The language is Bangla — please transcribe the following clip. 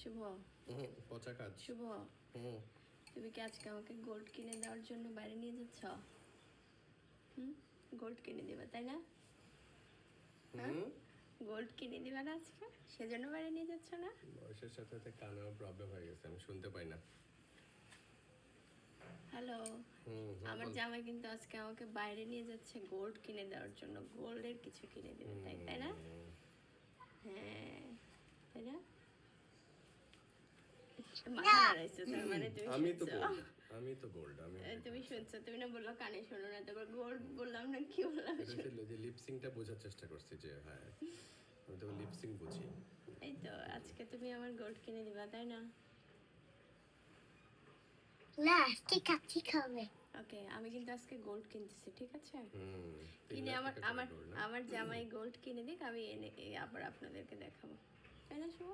শুভ, পচা কাজ। শুভ, তুমি কি আজকে আমাকে গোল্ড কিনে দেওয়ার জন্য বাইরে নিয়ে যাচ্ছ? গোল্ড কিনে দেবা তাই না? গোল্ড কিনে দিবা না আজকে, সেজন্য বাইরে নিয়ে যাচ্ছ না? বয়সের সাথে সাথে কানেও প্রবলেম হয়ে গেছে, আমি শুনতে পাই না। হ্যালো, আমার জামাই কিন্তু আজকে আমাকে বাইরে নিয়ে যাচ্ছে গোল্ড কিনে দেওয়ার জন্য, গোল্ডের কিছু কিনে দেবে তাই না? হ্যাঁ, তাই না? মাথা নাড়াইছো তার মানে তুমি শুনছো। আমি তো গোল্ড, আমি তুমি শুনছো, তুমি না বললো কানে শোনো না, তারপর গোল্ড বললাম না কি বললাম? এটা ছিল যে লিপসিংটা বোঝার চেষ্টা করছি যে হ্যাঁ আমি তো লিপসিং বুঝি। এই তো আজকে তুমি আমার গোল্ড কিনে দিবা তাই না? না, ঠিক হবে। ওকে, আমি কিন্তু আজকে গোল্ড কিনতেছি, ঠিক আছে? 3 কিনে লাখ আমার টাকা করে আমার gold না? আমার জামাই গোল্ড কিনে দিক, আমি এনে আবার আপনাদেরকে দেখাবো, তাই না শুভ?